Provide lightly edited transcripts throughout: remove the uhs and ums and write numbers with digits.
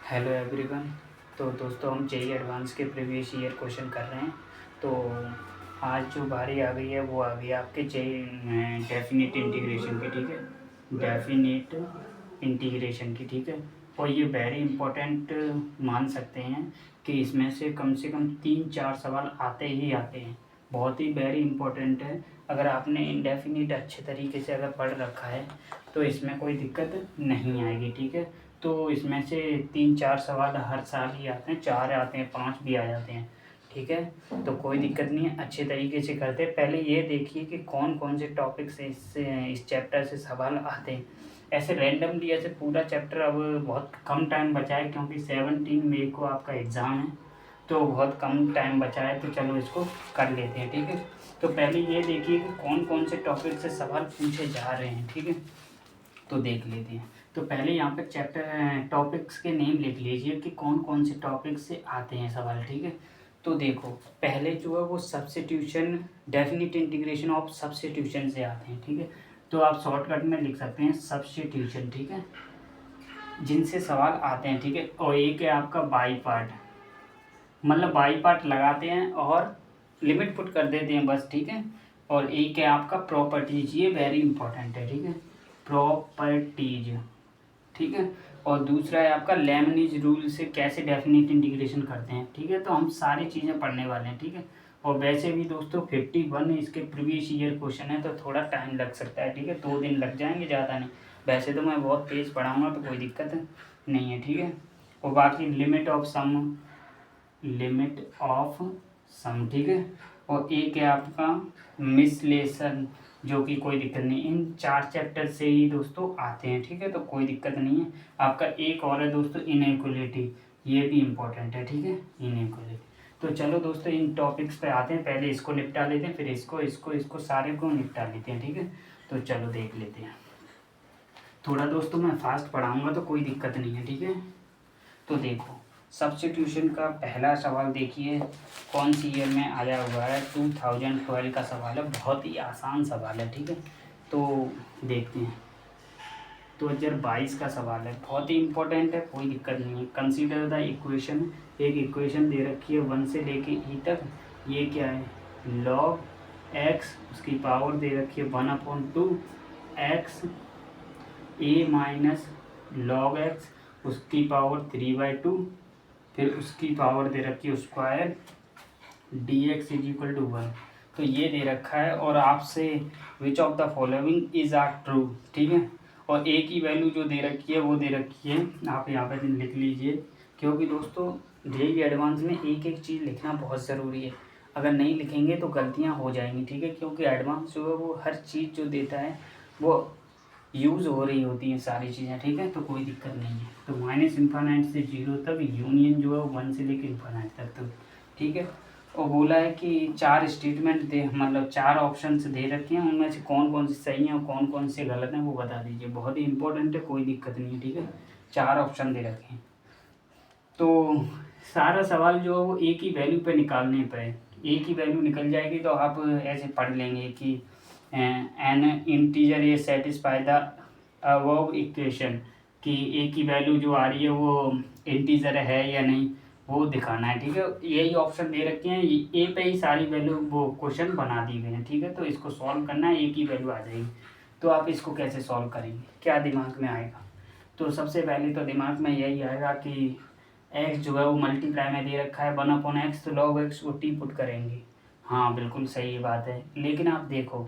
Hello everyone. तो दोस्तों हम जेई एडवांस के प्रीवियस ईयर क्वेश्चन कर रहे हैं। तो आज जो बारी आ गई है वो आ गई है आपके जेई डेफिनेट इंटीग्रेशन की। ठीक है, डेफिनेट इंटीग्रेशन की। ठीक है, और ये वेरी इंपॉर्टेंट मान सकते हैं कि इसमें से कम 3-4 सवाल आते ही आते हैं। बहुत ही वेरी इंपॉर्टेंट है। अगर आपने इंडेफिनिट अच्छे तरीके से अगर पढ़ रखा है तो इसमें कोई दिक्कत नहीं आएगी। ठीक है, तो इसमें से 3-4 सवाल हर साल ही आते हैं, 4 आते हैं, 5 भी आ जाते हैं। ठीक है, तो कोई दिक्कत नहीं है, अच्छे तरीके से करते हैं। पहले ये देखिए कि कौन कौन से टॉपिक से इस चैप्टर से सवाल आते हैं। ऐसे रैंडमली ऐसे पूरा चैप्टर अब बहुत कम टाइम बचा है, क्योंकि 17 मई को आपका एग्ज़ाम है, तो बहुत कम टाइम बचा है। तो चलो इसको कर लेते हैं। ठीक है, तो पहले ये देखिए कि कौन कौन से टॉपिक से सवाल पूछे जा रहे हैं। ठीक है, तो देख लेते हैं। तो पहले यहाँ पर चैप्टर टॉपिक्स के नेम लिख लीजिए कि कौन कौन से टॉपिक से आते हैं सवाल। ठीक है, तो देखो पहले जो है वो substitution, definite integration of substitution से आते हैं। ठीक है, तो आप शॉर्टकट में लिख सकते हैं सब्स्टिट्यूशन। ठीक है, जिनसे सवाल आते हैं। ठीक है, और एक है आपका बाई पार्ट, मतलब बाई पार्ट लगाते हैं और लिमिट पुट कर देते हैं बस। ठीक है, और एक है आपका प्रॉपर्टीज, ये वेरी इंपॉर्टेंट है। ठीक है, प्रॉपर्टीज। ठीक है, और दूसरा है आपका लेमनीज रूल से कैसे डेफिनेट इंटीग्रेशन करते हैं। ठीक है, तो हम सारी चीज़ें पढ़ने वाले हैं। ठीक है, और वैसे भी दोस्तों 51 इसके प्रीवियस ईयर क्वेश्चन है, तो थोड़ा टाइम लग सकता है। ठीक है, 2 दिन लग जाएंगे, ज़्यादा नहीं। वैसे तो मैं बहुत तेज़ पढ़ाऊँगा, तो कोई दिक्कत नहीं है। ठीक है, और बाकी limit of sum, limit of sum. ठीक है, और एक है आपका मिसलेशन, जो कि कोई दिक्कत नहीं, इन 4 चैप्टर से ही दोस्तों आते हैं। ठीक है, तो कोई दिक्कत नहीं है। आपका एक और है दोस्तों इनइक्वलिटी, ये भी इम्पोर्टेंट है। ठीक है, इनइक्वलिटी। तो चलो दोस्तों इन टॉपिक्स पे आते हैं। पहले इसको निपटा लेते हैं, फिर इसको इसको इसको सारे को निपटा लेते हैं। ठीक है, तो चलो देख लेते हैं। थोड़ा दोस्तों मैं फास्ट पढ़ाऊँगा, तो कोई दिक्कत नहीं है। ठीक है, तो देखो सब्स्टिट्यूशन का पहला सवाल देखिए, कौन सी ईयर में आया हुआ है, 2012 का सवाल है। बहुत ही आसान सवाल है। ठीक है, तो देखते हैं। 2022 का सवाल है, बहुत ही इंपॉर्टेंट है, कोई दिक्कत नहीं है। कंसीडर द इक्वेशन, एक इक्वेशन दे रखी है 1 से लेके ई तक। ये क्या है, log x, उसकी पावर दे रखी है 1/2 x a minus log x, उसकी पावर 3/2, फिर उसकी पावर दे रखी है square d x is equal to 1। तो ये दे रखा है, और आपसे which of the following is are true. ठीक है, और ए की वैल्यू जो दे रखी है वो दे रखी है, आप यहाँ पे लिख लीजिए, क्योंकि दोस्तों जेईई एडवांस में एक एक चीज़ लिखना बहुत ज़रूरी है। अगर नहीं लिखेंगे तो गलतियाँ हो जाएंगी। ठीक है, क्योंकि एडवांस जो है वो हर चीज़ जो देता है वो यूज़ हो रही होती हैं सारी चीज़ें। ठीक है, तो कोई दिक्कत नहीं है। तो माइनस इन्फानाइट से 0 तक, यूनियन जो है 1 से लेकर इन्फानाइट तक। तो ठीक है, और बोला है कि 4 स्टेटमेंट दे, मतलब 4 ऑप्शन दे रखे हैं, उनमें से कौन कौन से सही हैं और कौन कौन से गलत हैं वो बता दीजिए। बहुत ही इंपॉर्टेंट है, कोई दिक्कत नहीं है। ठीक है, 4 ऑप्शन दे रखे हैं, तो सारा सवाल जो है वो एक ही वैल्यू पे निकालने पे है। एक ही वैल्यू निकल जाएगी तो आप ऐसे पढ़ लेंगे कि एन इंटीजर ये सेटिस्फाई द अबव इक्वेशन, कि एक ही वैल्यू जो आ रही है वो इंटीजर है या नहीं, वो दिखाना है। ठीक है, यही ऑप्शन दे रखे हैं, ए पे ही सारी वैल्यू वो क्वेश्चन बना दी गए हैं। ठीक है, तो इसको सॉल्व करना है, एक ही वैल्यू आ जाएगी। तो आप इसको कैसे सॉल्व करेंगे, क्या दिमाग में आएगा? तो सबसे पहले तो दिमाग में यही आएगा कि एक्स जो है वो मल्टीप्लाई में दे रखा है 1/x, तो log x को टी पुट करेंगे। हाँ बिल्कुल सही बात है, लेकिन आप देखो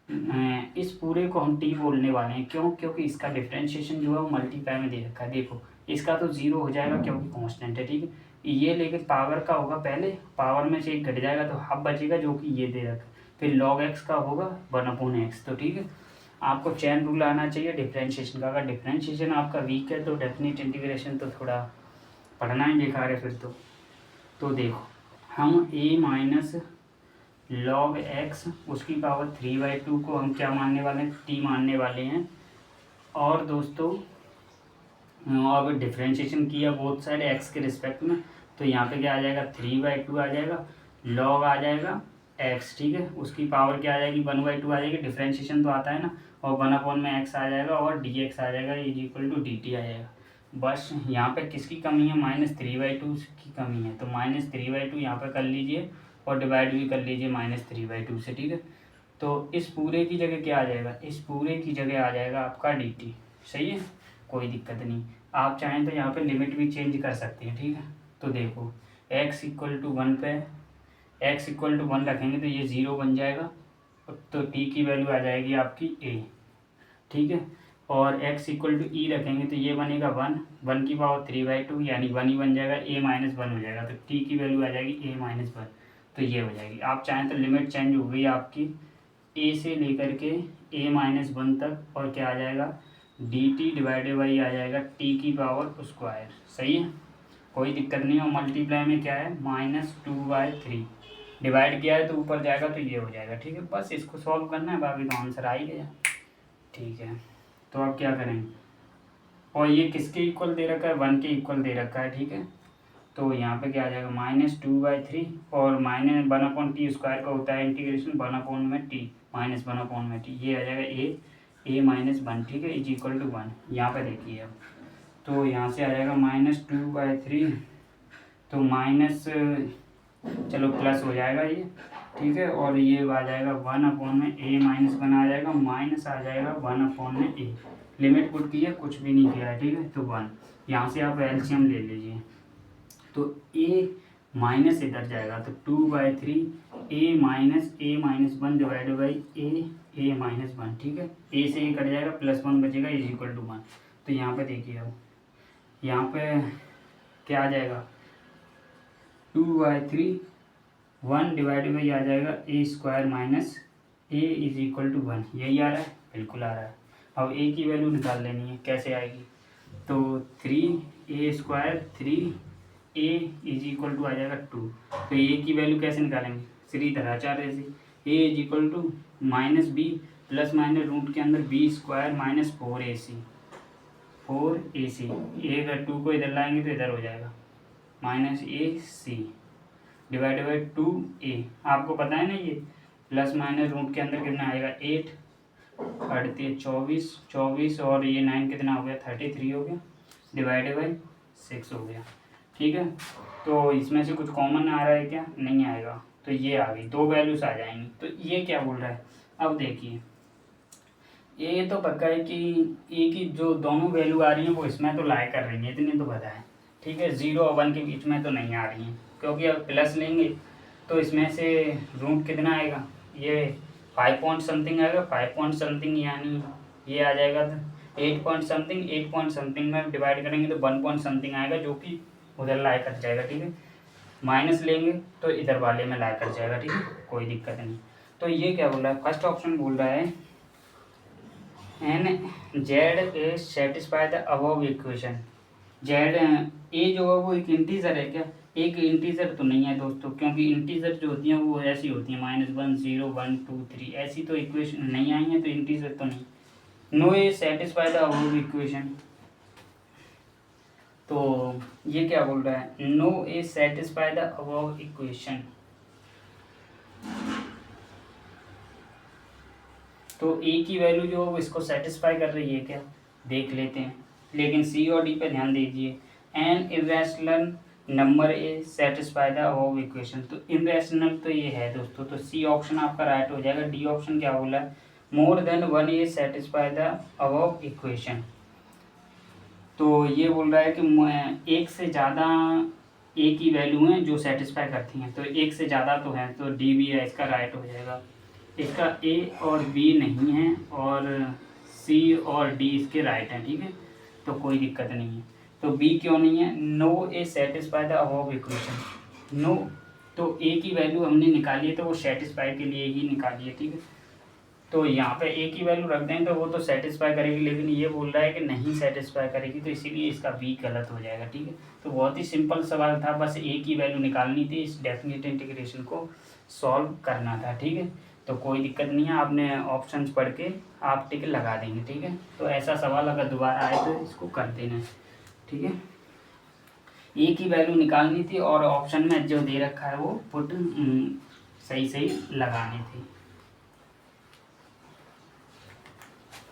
इस पूरे को हम टी बोलने वाले हैं, क्यों? क्योंकि इसका डिफ्रेंशिएशन जो है वो मल्टीप्लाई में दे रखा है। देखो इसका तो 0 हो जाएगा क्योंकि कांस्टेंट है। ठीक है, ये लेकिन पावर का होगा, पहले पावर में से एक घट जाएगा तो हाफ बचेगा, जो कि ये दे रखा है। फिर log x का होगा 1/x। तो ठीक है, आपको चैन रूल आना चाहिए डिफ्रेंशिएशन का। अगर डिफ्रेंशिएशन आपका वीक है तो डेफिनेट इंटीग्रेशन तो थोड़ा पढ़ना ही बेकार है फिर तो देखो हम a माइनस log x उसकी पावर 3/2 को हम क्या मानने वाले हैं, t मानने वाले हैं। और दोस्तों अब डिफ्रेंशिएशन किया बोथ साइड x के रिस्पेक्ट में, तो यहाँ पे क्या आ जाएगा, 3/2 आ जाएगा, log आ जाएगा x। ठीक है, उसकी पावर क्या आ जाएगी, 1/2 आ जाएगी, डिफ्रेंशिएशन तो आता है ना, और 1/x आ जाएगा और dx आ जाएगा इज इक्वल टू dt आ जाएगा। बस यहाँ पे किसकी कमी है, -3/2 की कमी है, तो -3/2 यहाँ पे कर लीजिए और डिवाइड भी कर लीजिए -3/2 से, ठीक है। तो इस पूरे की जगह क्या आ जाएगा, इस पूरे की जगह आ जाएगा आपका dt, सही है, कोई दिक्कत नहीं। आप चाहें तो यहाँ पे लिमिट भी चेंज कर सकते हैं, ठीक है। तो देखो x = 1 पे x = 1 रखेंगे तो ये 0 बन जाएगा, तो t की वैल्यू आ जाएगी आपकी a, ठीक है। और x = e रखेंगे तो ये बनेगा 1 की पावर 3/2 यानी 1 ही बन जाएगा, a-1 हो जाएगा, तो t की वैल्यू आ जाएगी a-1, तो ये हो जाएगी। आप चाहें तो लिमिट चेंज हो गई आपकी a से लेकर के a-1 तक, और क्या आ जाएगा dt डिवाइडेड बाई आ जाएगा t की पावर स्क्वायर, सही है, कोई दिक्कत नहीं। और मल्टीप्लाई में क्या है -2/3, डिवाइड किया है तो ऊपर जाएगा तो ये हो जाएगा, ठीक है। बस इसको सॉल्व करना है, बाकी तो आंसर आ ही गया, ठीक है। तो आप क्या करेंगे, और ये किसके इक्वल दे रखा है, 1 के इक्वल दे रखा है, ठीक है। तो यहाँ पे क्या आ जाएगा -2/3 और -1/t² का होता है इंटीग्रेशन 1/t -1/t, ये आ जाएगा a-1, ठीक है, = 1। यहाँ पे देखिए अब, तो यहाँ से आ जाएगा -2/3, तो माइनस, चलो प्लस हो जाएगा ये, ठीक है, और ये आ जाएगा 1/a-1 आ जाएगा, माइनस आ जाएगा 1/a, लिमिट पुट की है, कुछ भी नहीं किया है, ठीक है। तो 1 यहाँ से आप एलसीएम ले लीजिए, तो a माइनस इधर जाएगा, तो 2/3 a-1 डिवाइडेड बाई a-1, ठीक है। a से ये कट जाएगा, +1 बचेगा, = 1। तो यहाँ पे देखिए अब, यहाँ पे क्या आ जाएगा 2/3 1 डिवाइडेड बाई आ जाएगा a² माइनस a = 1, यही आ रहा है, बिल्कुल आ रहा है। अब a की वैल्यू निकाल लेनी है, कैसे आएगी, तो 3a² 3a = आ जाएगा 2, तो a की वैल्यू कैसे निकालेंगे, सीधी तरह 4 ऐसे, a = -b plus minus root के अंदर b² - 4ac, 4ac, a अगर 2 को इधर लाएंगे तो इधर हो जाएगा -ac डिवाइडेड बाई 2a, आपको पता है ना ये प्लस माइनस रूट के अंदर कितना आएगा 8, 24 24 और ये 9 कितना हो गया 33 हो गया, डिवाइडेड बाई 6 हो गया, ठीक है। तो इसमें से कुछ कॉमन आ रहा है क्या, नहीं आएगा, तो ये आ गई, 2 वैल्यूज आ जाएंगी। तो ये क्या बोल रहा है, अब देखिए ये तो पक्का है कि ए की जो दोनों वैल्यू आ रही हैं वो इसमें तो लाई कर रही हैं, इतनी तो पता है, ठीक है। 0 और 1 के बीच में तो नहीं आ रही हैं, क्योंकि अब प्लस लेंगे तो इसमें से रूट कितना आएगा, ये 5 पॉइंट समथिंग आएगा, 5 पॉइंट समथिंग, यानी ये आ जाएगा 8 पॉइंट समथिंग, 8 पॉइंट समथिंग में डिवाइड करेंगे तो 1 पॉइंट समथिंग आएगा, जो कि उधर लाई कर जाएगा, ठीक है। माइनस लेंगे तो इधर वाले में लाई कर जाएगा, ठीक है, कोई दिक्कत नहीं। तो ये क्या बोल रहा है, फर्स्ट ऑप्शन बोल रहा है N Z A satisfy the above equation, Z A जो है वो एक इंटीजर है क्या, एक इंटीजर तो नहीं है दोस्तों, क्योंकि इंटीजर जो होती हैं वो ऐसी होती हैं -1 0 1 2 3, ऐसी तो इक्वेशन नहीं आई है, तो इंटीजर तो नहीं। No A satisfy the above equation, तो ये क्या बोल रहा है, no A satisfy the above equation, तो ए की वैल्यू जो है वो इसको सेटिस्फाई कर रही है क्या, देख लेते हैं। लेकिन सी और डी पे ध्यान दीजिए, an irrational number A satisfy the above equation, तो इरेशनल तो ये है दोस्तों, तो सी ऑप्शन आपका राइट हो जाएगा। डी ऑप्शन क्या बोला है, more than 1 A satisfy the above equation, तो ये बोल रहा है कि एक से ज़्यादा ए की वैल्यू हैं जो सेटिस्फाई करती हैं, तो एक से ज़्यादा तो है, तो डी भी है, इसका राइट हो जाएगा। इसका ए और बी नहीं है और सी और डी इसके राइट हैं, ठीक है, तो कोई दिक्कत नहीं है। तो बी क्यों नहीं है, no A satisfy the above equation, no, तो ए की वैल्यू हमने निकाली है तो वो सेटिस्फाई के लिए ही निकाली है, ठीक है। तो यहाँ पे ए की वैल्यू रख दें तो वो तो सेटिस्फाई करेगी, लेकिन ये बोल रहा है कि नहीं सेटिस्फाई करेगी, तो इसीलिए इसका बी गलत हो जाएगा, ठीक है। तो बहुत ही सिंपल सवाल था, बस ए की वैल्यू निकालनी थी, इस डेफिनेट इंटीग्रेशन को सॉल्व करना था, ठीक है। तो कोई दिक्कत नहीं है, आपने ऑप्शंस पढ़ के आप टिक लगा देंगे, ठीक है। तो ऐसा सवाल अगर दोबारा आए तो इसको कर देना, ठीक है। ए की वैल्यू निकालनी थी और ऑप्शन में जो दे रखा है वो पुट सही सही लगानी थी।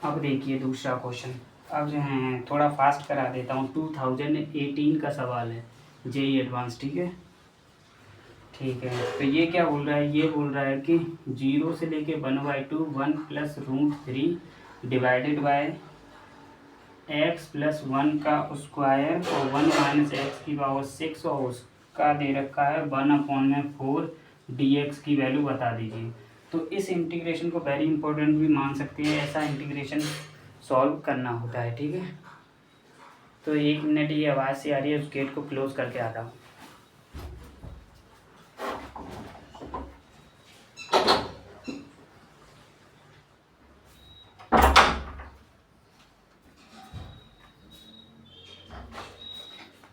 अब देखिए दूसरा क्वेश्चन, अब जो है थोड़ा फास्ट करा देता हूँ। 2018 का सवाल है, जेई एडवांस, ठीक है। ठीक है, तो ये क्या बोल रहा है, ये बोल रहा है कि 0 से लेके 1/2 1 plus root 3 divided by x plus 1 का स्क्वायर और 1 माइनस एक्स की पावर 6 और उसका दे रखा है 1/4 dx की वैल्यू बता दीजिए। तो इस इंटीग्रेशन को वेरी इंपॉर्टेंट भी मान सकते हैं, ऐसा इंटीग्रेशन सॉल्व करना होता है, ठीक है। तो 1 मिनट ये आवाज़ से आ रही है, उस गेट को क्लोज करके आता हूँ।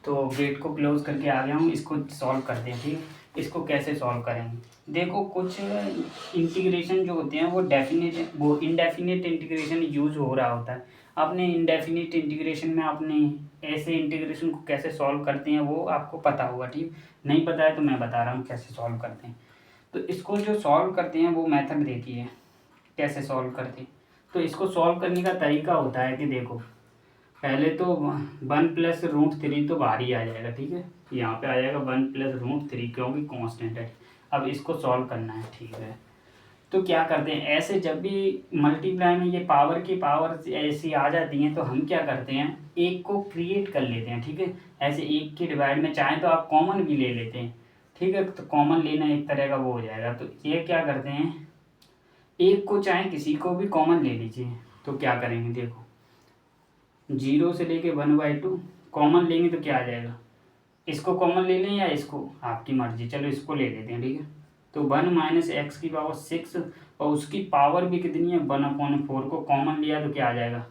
तो गेट को क्लोज करके आ गया हूँ, इसको सॉल्व करते हैं, ठीक है। इसको कैसे सॉल्व करेंगे, देखो कुछ इंटीग्रेशन जो होते हैं वो इनडेफिनिट इंटीग्रेशन यूज हो रहा होता है। आपने इनडेफिनिट इंटीग्रेशन में आपने ऐसे इंटीग्रेशन को कैसे सॉल्व करते हैं वो आपको पता होगा, ठीक। नहीं पता है तो मैं बता रहा हूँ कैसे सॉल्व करते हैं। तो इसको जो सॉल्व करते हैं वो मेथड देखिए कैसे सॉल्व करते हैं। तो इसको सॉल्व करने का तरीका होता है कि देखो पहले तो 1 प्लस रूट 3 तो बाहर ही आ जाएगा, ठीक है। यहाँ पे आ जाएगा 1 प्लस रूट 3 क्योंकि कांस्टेंट है। अब इसको सॉल्व करना है, ठीक है। तो क्या करते हैं, ऐसे जब भी मल्टीप्लाई में ये पावर की पावर ऐसी आ जाती हैं तो हम क्या करते हैं, एक को क्रिएट कर लेते हैं, ठीक है। ऐसे एक के डिवाइड में चाहें तो आप कॉमन भी ले लेते हैं, ठीक है। तो कॉमन लेना एक तरह का वो हो जाएगा। तो ये क्या करते हैं, एक को चाहे किसी को भी कॉमन ले लीजिए। तो क्या करेंगे देखो, 0 से लेके 1/2 कॉमन लेंगे तो क्या आ जाएगा, इसको कॉमन ले लें या इसको, आपकी मर्जी, चलो इसको ले लेते हैं, ठीक है। तो 1 माइनस एक्स की पावर 6 और उसकी पावर भी कितनी है 1/4 को कॉमन लिया तो क्या आ जाएगा,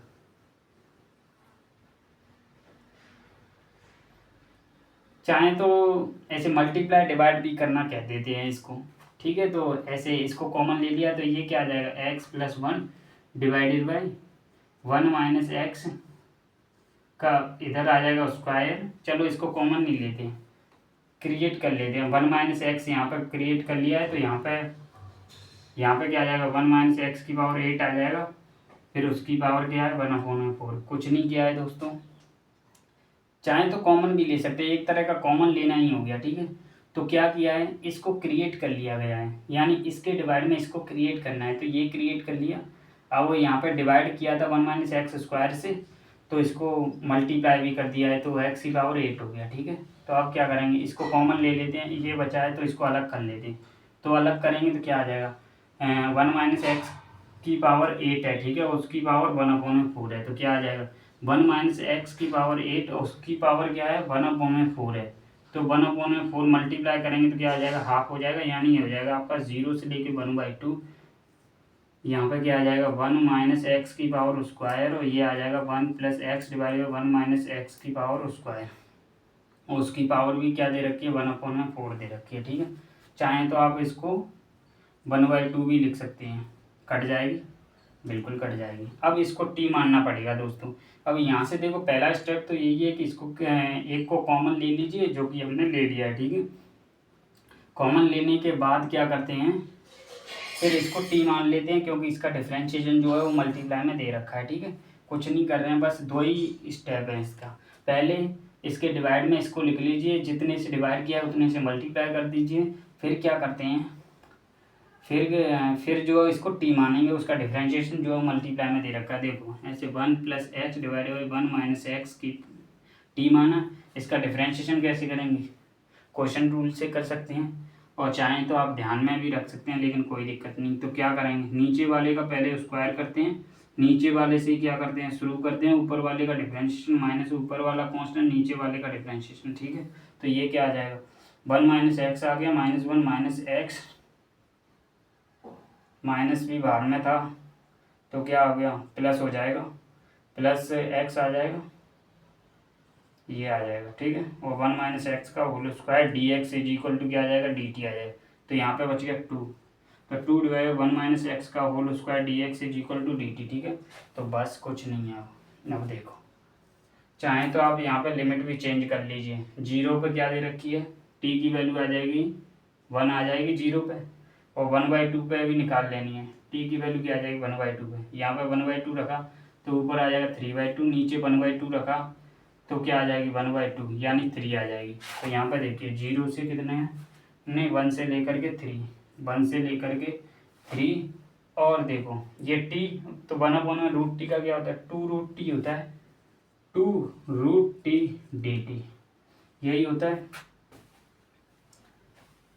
चाहे तो ऐसे मल्टीप्लाई डिवाइड भी करना कह देते हैं इसको, ठीक है। तो ऐसे इसको कॉमन ले लिया तो ये क्या आ जाएगा x plus 1 divided by 1 minus x का इधर आ जाएगा स्क्वायर। चलो इसको कॉमन नहीं लेते, क्रिएट कर लेते हैं। 1 माइनस एक्स यहाँ पर क्रिएट कर लिया है तो यहाँ पे क्या आ जाएगा 1 माइनस एक्स की पावर 8 आ जाएगा। फिर उसकी पावर क्या है 1/4, कुछ नहीं किया है दोस्तों। चाहे तो कॉमन भी ले सकते हैं, एक तरह का कॉमन लेना ही हो गया, ठीक है। तो क्या किया है, इसको क्रिएट कर लिया गया है, यानी इसके डिवाइड में इसको क्रिएट करना है। तो ये क्रिएट कर लिया। अब वो यहाँ पे डिवाइड किया था 1 माइनस एक्स स्क्वायर से, तो इसको मल्टीप्लाई भी कर दिया है तो एक्स की पावर 8 हो गया, ठीक है। तो अब क्या करेंगे, इसको कॉमन ले लेते हैं, ये बचा है तो इसको अलग कर लेते हैं। तो अलग करेंगे तो क्या आ जाएगा, 1 माइनस एक्स की पावर 8 है, ठीक है, उसकी पावर 1/4 है। तो क्या आ जाएगा 1 माइनस एक्स की पावर 8 और उसकी पावर क्या है 1/4 है। तो 1/4 मल्टीप्लाई करेंगे तो क्या आ जाएगा, हाफ हो जाएगा, यानी ये हो जाएगा आपका 0 से लेके 1/2। यहाँ पे क्या आ जाएगा 1 माइनस एक्स की पावर स्क्वायर और ये आ जाएगा 1 plus x divide by 1 minus x की पावर स्क्वायर। और उसकी पावर भी क्या दे रखी है 1/4 दे रखी है, ठीक है। चाहें तो आप इसको 1/2 भी लिख सकते हैं, कट जाएगी, बिल्कुल कट जाएगी। अब इसको टी मानना पड़ेगा दोस्तों। अब यहाँ से देखो पहला स्टेप तो यही है कि इसको एक को कॉमन ले लीजिए, जो कि हमने ले लिया है, ठीक है। कॉमन लेने के बाद क्या करते हैं, फिर इसको टी मान लेते हैं क्योंकि इसका डिफ्रेंशिएशन जो है वो मल्टीप्लाई में दे रखा है, ठीक है। कुछ नहीं कर रहे हैं, बस 2 ही स्टेप है इसका। पहले इसके डिवाइड में इसको लिख लीजिए, जितने से डिवाइड किया उतने से मल्टीप्लाई कर दीजिए। फिर क्या करते हैं, फिर जो इसको टी मानेंगे, उसका डिफ्रेंशिएशन जो है मल्टीप्लाई में दे रखा है। देखो ऐसे 1 plus x divide by 1 minus x की टी माना, इसका डिफ्रेंशिएशन कैसे करेंगे, क्वेश्चन रूल से कर सकते हैं और चाहें तो आप ध्यान में भी रख सकते हैं, लेकिन कोई दिक्कत नहीं। तो क्या करेंगे, नीचे वाले का पहले स्क्वायर करते हैं, नीचे वाले से क्या करते हैं शुरू करते हैं, ऊपर वाले का डिफ्रेंशिएशन माइनस ऊपर वाला कांस्टेंट नीचे वाले का डिफ्रेंशिएशन, ठीक है। तो ये क्या आ जाएगा 1 माइनस एक्स आ गया, -1 माइनस एक्स, माइनस भी बाहर में था तो क्या हो गया प्लस हो जाएगा, प्लस एक्स आ जाएगा, ये आ जाएगा, ठीक है। और 1 माइनस एक्स का whole square d x is equal to क्या आ जाएगा डी टी आ जाएगा। तो यहाँ पे बच गया 2, तो 2 डिवाइड 1 माइनस एक्स का whole square d x is equal to d t, ठीक है। तो बस कुछ नहीं है। अब देखो चाहें तो आप यहाँ पे लिमिट भी चेंज कर लीजिए। 0 पे क्या दे रखी है, टी की वैल्यू आ जाएगी 1 आ जाएगी 0 पे, और 1/2 पे भी निकाल लेनी है, टी की वैल्यू क्या आ जाएगी 1/2 पे। यहाँ पे 1/2 रखा तो ऊपर आ जाएगा 3/2, नीचे 1/2 रखा तो क्या आ जाएगी 1/2 यानी 3 आ जाएगी। तो यहाँ पर देखिए 0 से कितने हैं, नहीं 1 से लेकर के 3, 1 से लेकर के 3, और देखो ये टी, तो 1/√t का क्या होता है 2√t होता है, 2√t dt यही होता है।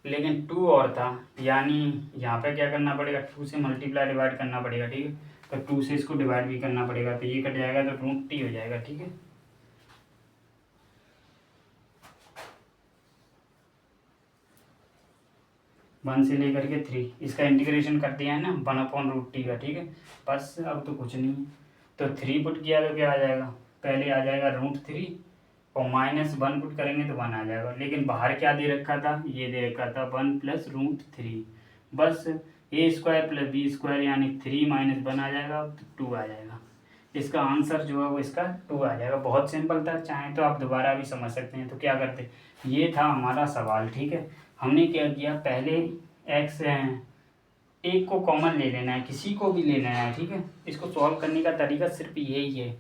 लेकिन 2 और था, यानी यहाँ पे क्या करना पड़ेगा 2 से मल्टीप्लाई डिवाइड करना पड़ेगा, ठीक है। तो 2 से इसको डिवाइड भी करना पड़ेगा, तो ये कट जाएगा तो √t हो जाएगा, ठीक है। वन से लेकर के 3, इसका इंटीग्रेशन कर दिया है ना 1/√t का, ठीक है। बस अब तो कुछ नहीं है, तो 3 पुट किया तो क्या आ जाएगा, पहले आ जाएगा √3 और -1 पुट करेंगे तो 1 आ जाएगा। लेकिन बाहर क्या दे रखा था, ये दे रखा था 1 + √3, बस a² + b² यानी 3 - 1 आ जाएगा तो 2 आ जाएगा। इसका आंसर जो है वो इसका 2 आ जाएगा। बहुत सिंपल था, चाहें तो आप दोबारा भी समझ सकते हैं। तो क्या करते, ये था हमारा सवाल, ठीक है। हमने क्या किया, पहले एक्स एक को कॉमन ले लेना है, किसी को भी ले लेना है, ठीक है। इसको सॉल्व करने का तरीका सिर्फ यही है,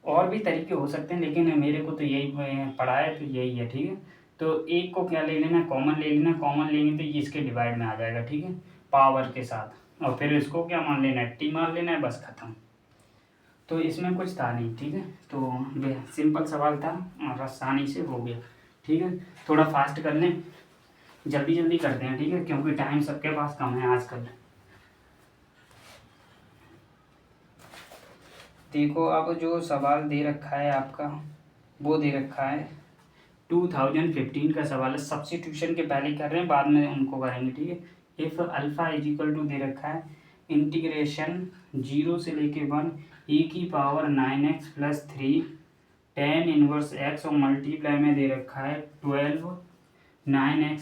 और भी तरीके हो सकते हैं लेकिन मेरे को तो यही पढ़ा है तो यही है, ठीक है। तो एक को क्या ले लेना, कॉमन ले लेना, कॉमन लेंगे तो ये इसके डिवाइड में आ जाएगा, ठीक है, पावर के साथ। और फिर इसको क्या मान लेना है, टी मान लेना है, बस खत्म। तो इसमें कुछ था नहीं, ठीक है। तो सिंपल सवाल था और आसानी से हो गया, ठीक है। थोड़ा फास्ट कर लें, जल्दी जल्दी करते हैं, ठीक है, क्योंकि टाइम सबके पास कम है आजकल। देखो अब जो सवाल दे रखा है आपका, वो दे रखा है 2015 का सवाल है। सब्स्टिट्यूशन के पहले कर रहे हैं, बाद में उनको करेंगे, ठीक है। इफ अल्फा इजिकल टू दे रखा है इंटीग्रेशन 0 से लेके 1 e⁻9x + 3 tan 1x और मल्टीप्लाई में दे रखा है 12 9x² /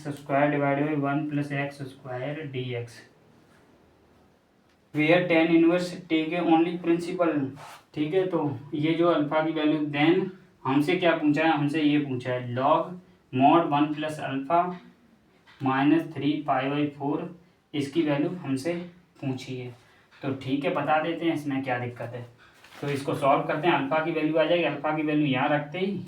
1 + x² dx, where tan 1 take a only principal, ठीक है। तो ये जो अल्फा की वैल्यू, देन हमसे क्या पूछा है, हमसे ये पूछा है log mod 1 + अल्फा -3π/4, इसकी वैल्यू हमसे पूछी है। तो ठीक है, बता देते हैं, इसमें क्या दिक्कत है। तो इसको सॉल्व करते हैं, अल्फा की वैल्यू आ जाएगी, अल्फा की वैल्यू यहाँ रखते ही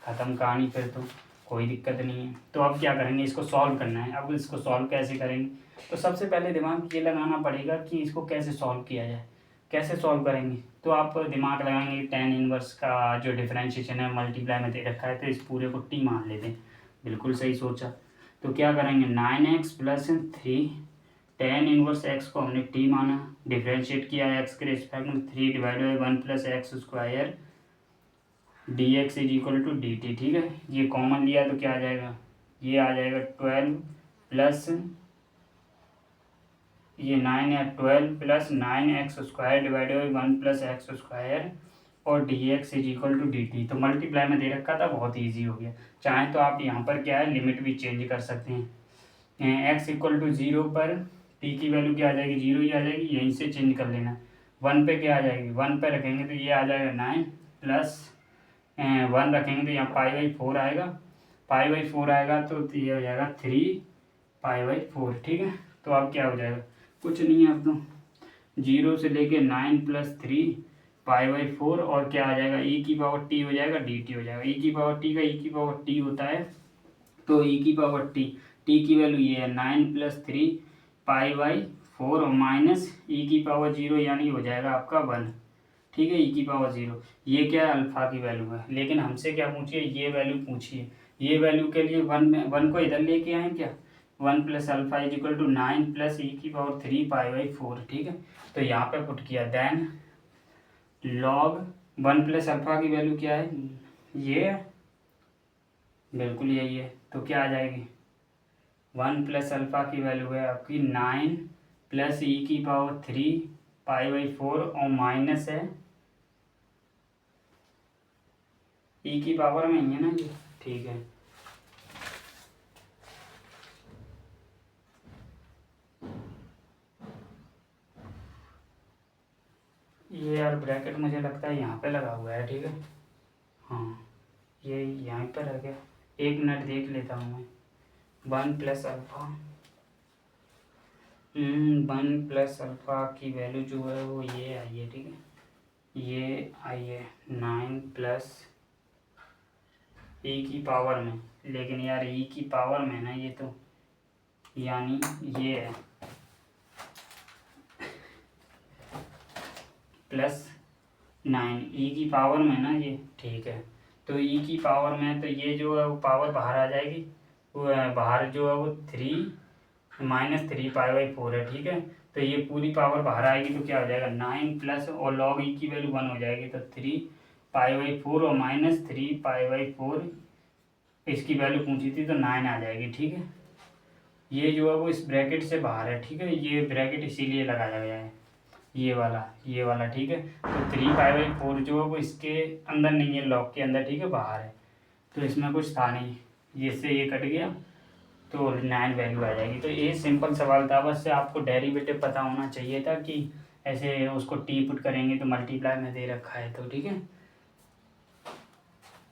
ख़त्म कहानी, फिर तो कोई दिक्कत नहीं है। तो अब क्या करेंगे, इसको सॉल्व करना है। अब इसको सॉल्व कैसे करेंगे, तो सबसे पहले दिमाग ये लगाना पड़ेगा कि इसको कैसे सॉल्व किया जाए। कैसे सॉल्व करेंगे, तो आप दिमाग लगाएंगे tan 1 का जो डिफरेंशिएशन है मल्टीप्लाई में दे रखा है, तो इस पूरे को टी मान लेते हैं। बिल्कुल सही सोचा। तो क्या करेंगे 9x + 3 tan 1x को हमने टी माना, डिफरेंशिएट किया x के रिस्पेक्ट में 3 / 1 + x² dx = dt, ठीक है। ये कॉमन लिया तो क्या आ जाएगा, ये आ जाएगा 12 प्लस ये 9 है, 12 + 9x² / 1 + x² और dx = dt। तो मल्टीप्लाई में दे रखा था, बहुत ईजी हो गया। चाहें तो आप यहाँ पर क्या है लिमिट भी चेंज कर सकते हैं। x = 0 पर t की वैल्यू क्या आ जाएगी, 0 ही आ जाएगी, यहीं से चेंज कर लेना। 1 पे क्या आ जाएगी, 1 पे रखेंगे तो ये आ जाएगा 9 प्लस 1 रखेंगे तो यहाँ π/4 आएगा, π/4 आएगा तो ये हो जाएगा 3π/4, ठीक है। तो अब क्या हो जाएगा, कुछ नहीं है, अब तो 0 से लेके 9 + 3π/4 और क्या आ जाएगा e⁻t हो जाएगा, dt हो जाएगा। e⁻t का e⁻t होता है, तो e⁻t t की वैल्यू ये है 9 + 3π/4 और माइनस e⁻0 यानी हो जाएगा आपका 1, ठीक है। e⁻0 ये क्या है, अल्फा की वैल्यू है, लेकिन हमसे क्या पूछिए, ये वैल्यू पूछिए। ये वैल्यू के लिए 1 को इधर लेके आए क्या, 1 + अल्फा = 9 + e⁻3π/4, ठीक है। तो यहाँ पे पुट किया, देन log 1 + अल्फा की वैल्यू क्या है, ये बिल्कुल यही है। तो क्या आ जाएगी, 1 + अल्फा की वैल्यू है आपकी 9 + e⁻3π/4 और माइनस है ई की पावर में ही है ना ये, ठीक है। ये यार ब्रैकेट मुझे लगता है यहाँ पे लगा हुआ है, ठीक है। हाँ ये यहाँ पर रह गया, 1 मिनट देख लेता हूँ मैं। 1 + अल्फा 1 + अल्फा की वैल्यू जो है वो ये आई है, ठीक है। ये आइए 9 प्लस e की पावर में, लेकिन यार e की पावर में ना ये तो यानी ये है प्लस 9 e की पावर में ना ये, ठीक है। तो e की पावर में तो ये जो है वो पावर बाहर आ जाएगी, वो बाहर जो है वो 3 - 3 π/4 है, ठीक है। तो ये पूरी पावर बाहर आएगी तो क्या हो जाएगा 9 प्लस और लॉग ई की वैल्यू 1 हो जाएगी, तो 3 π/4 और -3 π/4 इसकी वैल्यू पूछी थी तो 9 आ जाएगी, ठीक है। ये जो है वो इस ब्रैकेट से बाहर है, ठीक है। ये ब्रैकेट इसीलिए लगाया गया है, ये वाला, ठीक है। तो 3 π/4 जो है वो इसके अंदर नहीं है, लॉग के अंदर, ठीक है, बाहर है। तो इसमें कुछ था नहीं, ये से ये कट गया तो 9 वैल्यू आ जाएगी। तो ये सिंपल सवाल था, बस से आपको डेरिवेटिव पता होना चाहिए था कि ऐसे उसको टी पुट करेंगे तो मल्टीप्लाई में दे रखा है, तो ठीक है।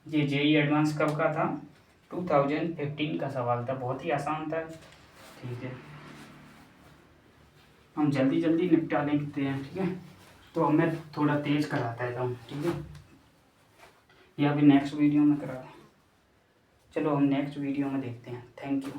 ये जेई एडवांस कब का था? 2015 का सवाल था, बहुत ही आसान था, ठीक है। हम जल्दी जल्दी निपटा लेते हैं, ठीक है। तो अब मैं थोड़ा तेज कराता है, ठीक है, या फिर नेक्स्ट वीडियो में करा दें। चलो हम नेक्स्ट वीडियो में देखते हैं। Thank you.